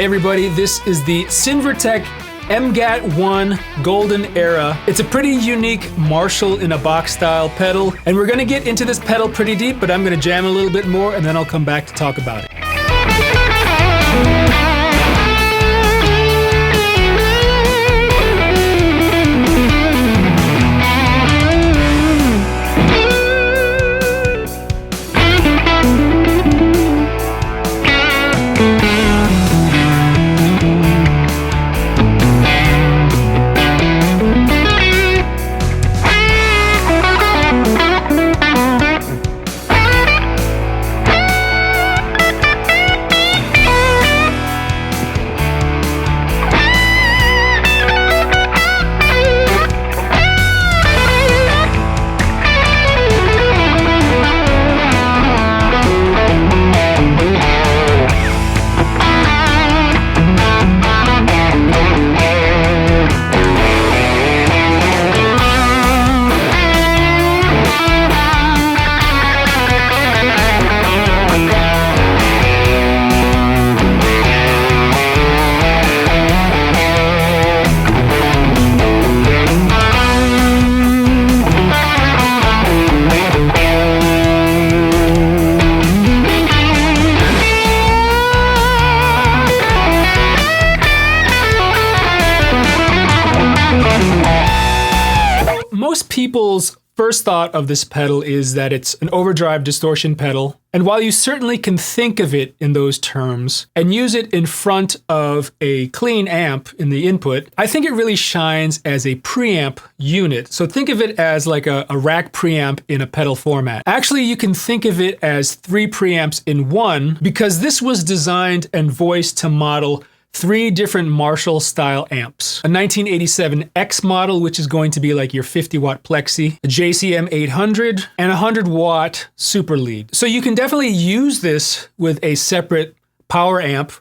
everybody, this is the Sinvertek MGAT-1 Golden Era. It's a pretty unique Marshall in a box style pedal, and we're gonna get into this pedal pretty deep, but I'm gonna jam a little bit more and then I'll come back to talk about it. Most people's first thought of this pedal is that it's an overdrive distortion pedal, and while you certainly can think of it in those terms and use it in front of a clean amp in the input, I think it really shines as a preamp unit. So think of it as like a rack preamp in a pedal format. Actually, you can think of it as 3 preamps in one, because this was designed and voiced to model 3 different Marshall style amps. A 1987 X model, which is going to be like your 50 watt Plexi, a JCM 800, and a 100 watt Super Lead. So you can definitely use this with a separate power amp,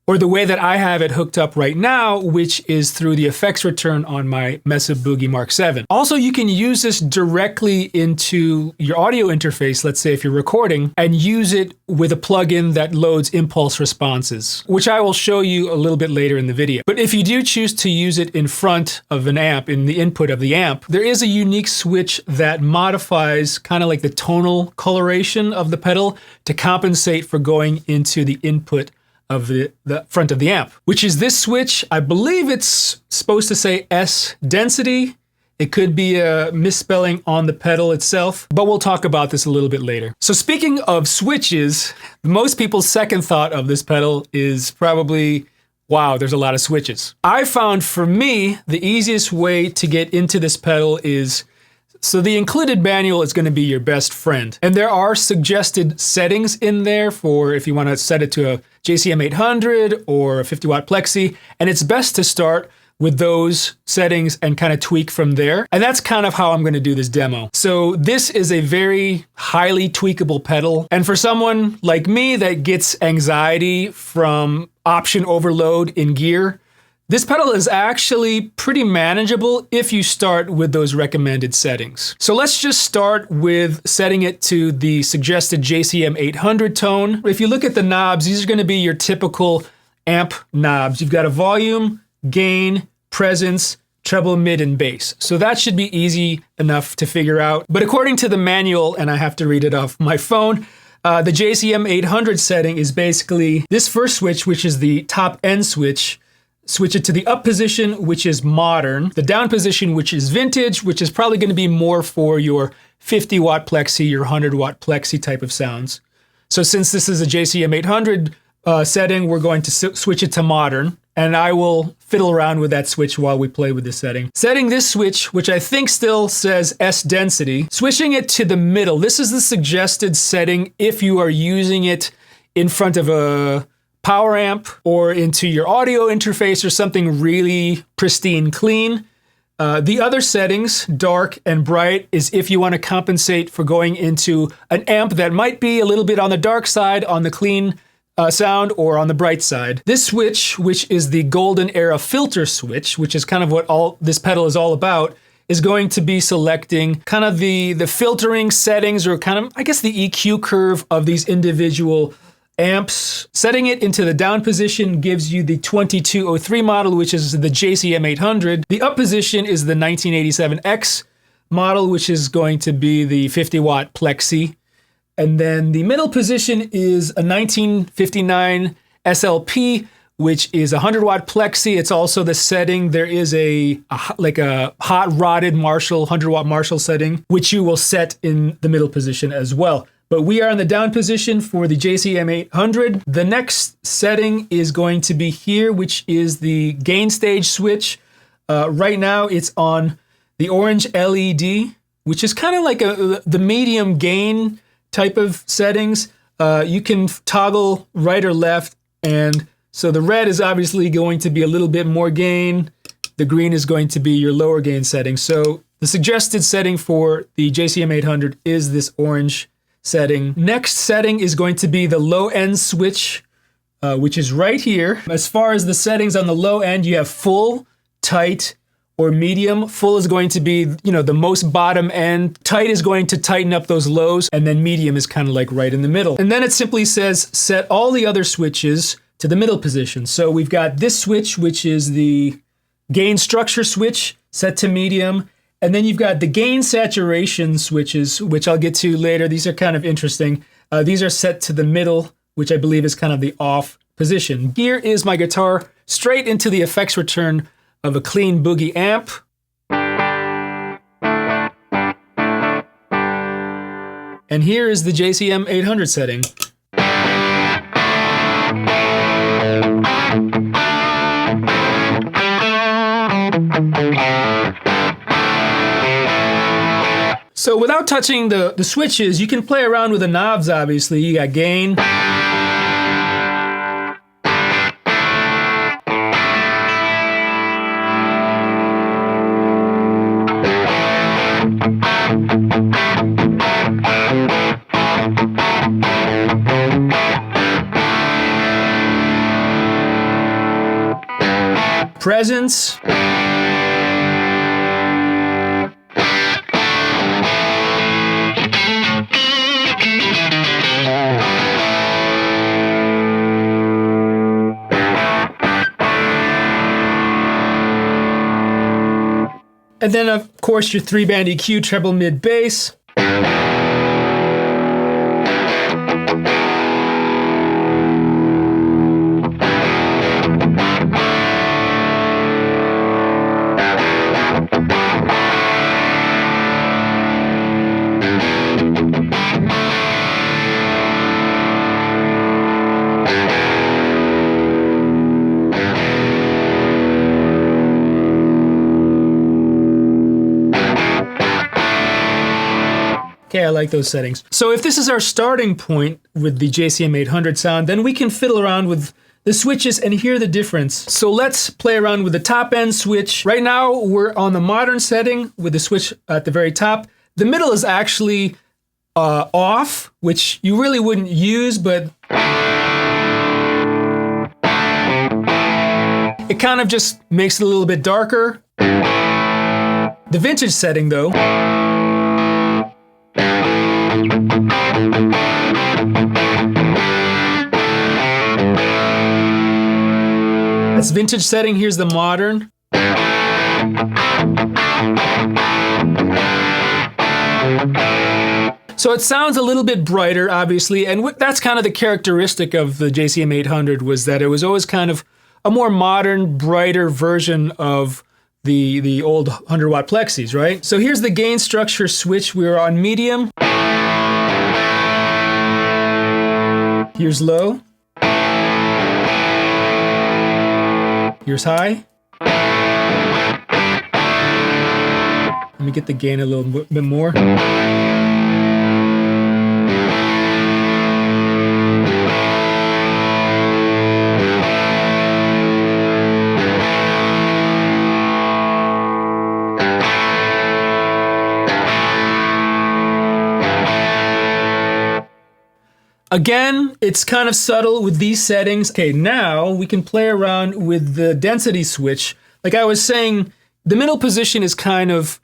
or the way that I have it hooked up right now, which is through the effects return on my Mesa Boogie Mark 7. Also, you can use this directly into your audio interface, let's say if you're recording, and use it with a plugin that loads impulse responses, which I will show you a little bit later in the video. But if you do choose to use it in front of an amp, in the input of the amp, there is a unique switch that modifies kind of like the tonal coloration of the pedal to compensate for going into the input of the front of the amp, which is this switch. I believe it's supposed to say S density. It could be a misspelling on the pedal itself, but we'll talk about this a little bit later. So speaking of switches, most people's second thought of this pedal is probably, wow, there's a lot of switches. I found for me, the easiest way to get into this pedal is, so the included manual is going to be your best friend. And there are suggested settings in there for if you want to set it to a JCM 800 or a 50 watt Plexi. And it's best to start with those settings and kind of tweak from there. And that's kind of how I'm going to do this demo. So this is a very highly tweakable pedal. And for someone like me that gets anxiety from option overload in gear, this pedal is actually pretty manageable if you start with those recommended settings. So let's just start with setting it to the suggested JCM 800 tone. If you look at the knobs, these are going to be your typical amp knobs. You've got a volume, gain, presence, treble, mid, and bass. So that should be easy enough to figure out. But according to the manual, and I have to read it off my phone, the JCM 800 setting is basically this first switch, which is the top end switch. Switch it to the up position, which is modern, the down position, which is vintage, which is probably going to be more for your 50 watt Plexi, your 100 watt Plexi type of sounds. So since this is a JCM 800 setting, we're going to switch it to modern, and I will fiddle around with that switch while we play with this setting. Setting this switch, which I think still says S density, switching it to the middle. This is the suggested setting if you are using it in front of a power amp or into your audio interface or something really pristine clean. The other settings, dark and bright, is if you want to compensate for going into an amp that might be a little bit on the dark side, on the clean sound, or on the bright side. This switch, which is the Golden Era filter switch, which is kind of what all this pedal is all about, is going to be selecting kind of the filtering settings, or kind of, I guess, the EQ curve of these individual amps. Setting it into the down position gives you the 2203 model, which is the JCM 800. The up position is the 1987X model, which is going to be the 50 watt Plexi. And then the middle position is a 1959 SLP, which is a 100 watt Plexi. It's also the setting. There is a hot rodded Marshall, 100 watt Marshall setting, which you will set in the middle position as well. But we are in the down position for the JCM 800. The next setting is going to be here, which is the gain stage switch. Right now it's on the orange LED, which is kind of like the medium gain type of settings. You can toggle right or left, and so the red is obviously going to be a little bit more gain. The green is going to be your lower gain setting. So the suggested setting for the JCM 800 is this orange setting. Next setting is going to be the low end switch, which is right here. As far as the settings on the low end, you have full, tight, or medium. Full is going to be, the most bottom end. Tight is going to tighten up those lows, and then medium is kind of like right in the middle. And then it simply says set all the other switches to the middle position. So we've got this switch, which is the gain structure switch, set to medium. And then you've got the gain saturation switches, which I'll get to later. These are kind of interesting. These are set to the middle, which I believe is kind of the off position. Here is my guitar straight into the effects return of a clean Boogie amp. And here is the JCM 800 setting. So without touching the switches, you can play around with the knobs, obviously. You got gain. Presence. And then, of course, your 3-band EQ, treble, mid, bass. Okay, I like those settings. So if this is our starting point with the JCM 800 sound, then we can fiddle around with the switches and hear the difference. So let's play around with the top end switch. Right now, we're on the modern setting with the switch at the very top. The middle is actually off, which you really wouldn't use, but it kind of just makes it a little bit darker. The vintage setting, though, that's vintage setting. Here's the modern. So it sounds a little bit brighter, obviously, and that's kind of the characteristic of the JCM 800, was that it was always kind of a more modern, brighter version of the old 100 watt Plexis, right? So here's the gain structure switch. We're on medium. Here's low. Here's high. Let me get the gain a little bit more. Again, it's kind of subtle with these settings. Okay, now we can play around with the density switch. Like I was saying, the middle position is kind of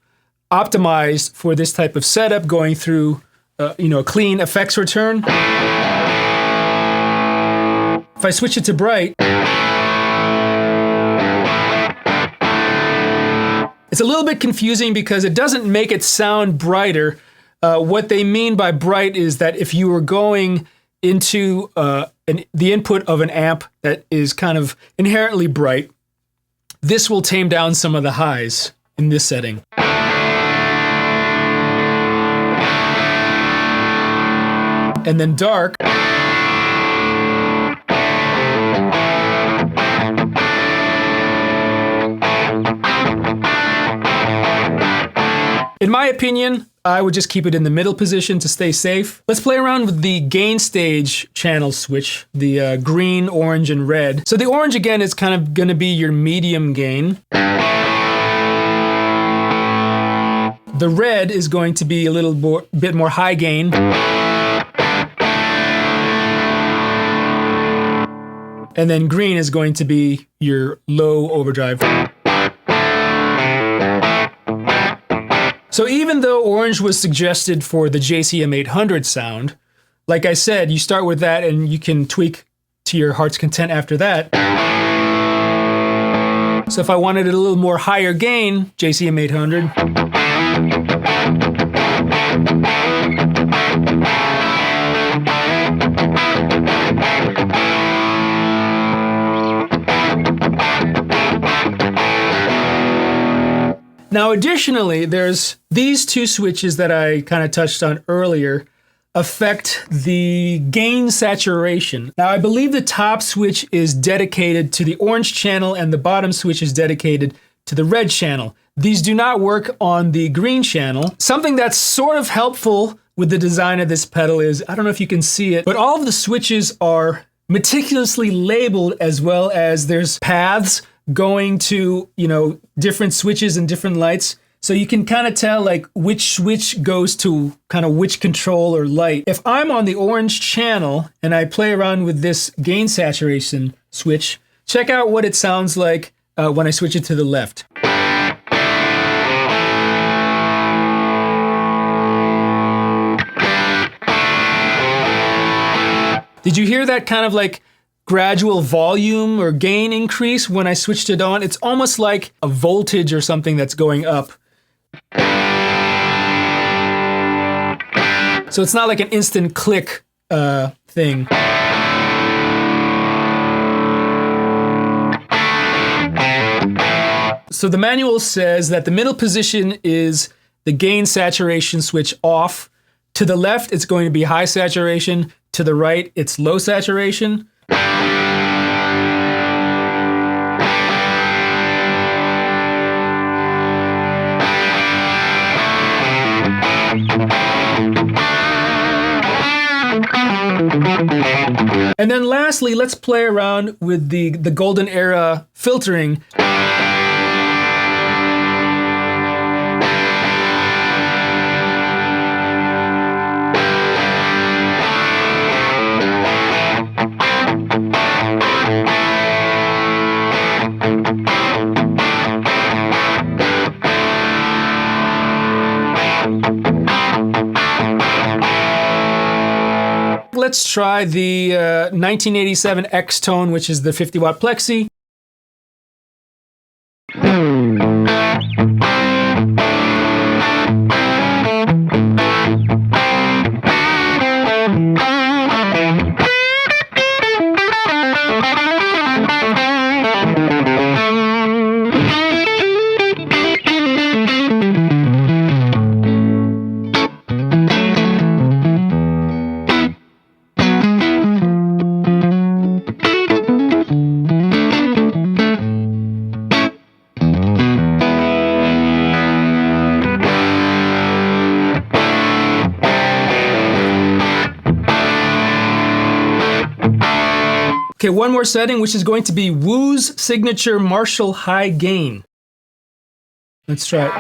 optimized for this type of setup, going through, a clean effects return. If I switch it to bright, it's a little bit confusing because it doesn't make it sound brighter. What they mean by bright is that if you were going into the input of an amp that is kind of inherently bright, this will tame down some of the highs in this setting. And then dark. In my opinion, I would just keep it in the middle position to stay safe. Let's play around with the gain stage channel switch, the green, orange, and red. So the orange, again, is kind of going to be your medium gain. The red is going to be a little bit more high gain. And then green is going to be your low overdrive. So even though orange was suggested for the JCM-800 sound, like I said, you start with that and you can tweak to your heart's content after that. So if I wanted it a little more higher gain, JCM-800. Now, additionally, there's these two switches that I kind of touched on earlier affect the gain saturation. Now, I believe the top switch is dedicated to the orange channel and the bottom switch is dedicated to the red channel. These do not work on the green channel. Something that's sort of helpful with the design of this pedal is, I don't know if you can see it, but all of the switches are meticulously labeled, as well as there's paths going to, different switches and different lights. So you can kind of tell like which switch goes to kind of which control or light. If I'm on the orange channel and I play around with this gain saturation switch, check out what it sounds like when I switch it to the left. Did you hear that kind of like gradual volume or gain increase when I switched it on? It's almost like a voltage or something that's going up. So it's not like an instant click thing. So the manual says that the middle position is the gain saturation switch off. To the left, it's going to be high saturation. To the right, it's low saturation. And then lastly, let's play around with the golden era filtering. Let's try the 1987 X-Tone, which is the 50-watt Plexi. Okay, one more setting, which is going to be Woo's signature Marshall high gain. Let's try it.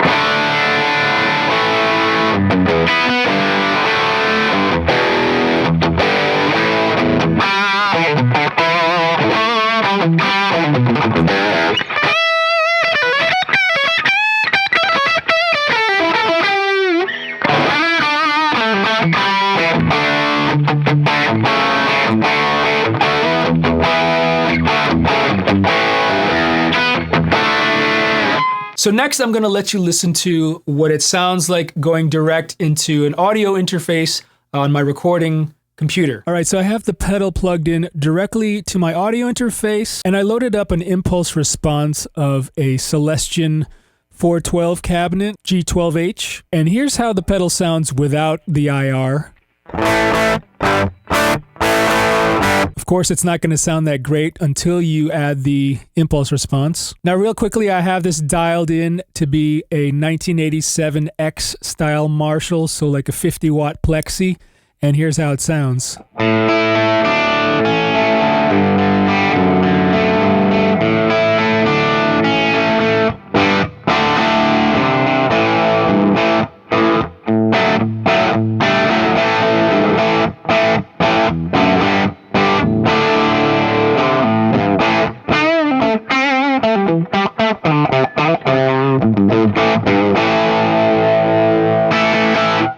So next I'm going to let you listen to what it sounds like going direct into an audio interface on my recording computer. All right, so I have the pedal plugged in directly to my audio interface, and I loaded up an impulse response of a Celestion 412 cabinet, G12H, and here's how the pedal sounds without the IR. Of course, it's not going to sound that great until you add the impulse response. Now, real quickly, I have this dialed in to be a 1987X style Marshall, so like a 50-watt Plexi, and here's how it sounds.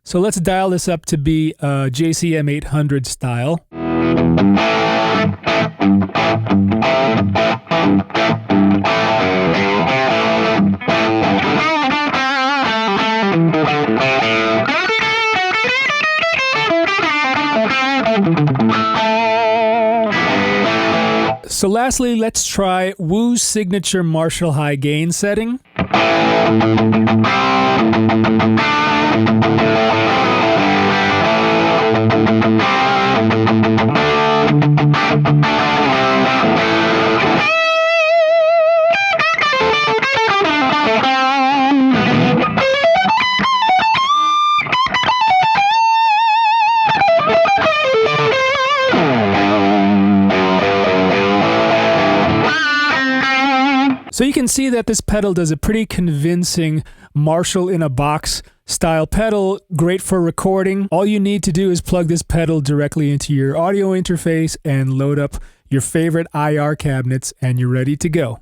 So let's dial this up to be JCM 800 style. So lastly, let's try Woo's signature Marshall high gain setting. So you can see that this pedal does a pretty convincing Marshall in a box style pedal, great for recording. All you need to do is plug this pedal directly into your audio interface and load up your favorite IR cabinets, and you're ready to go.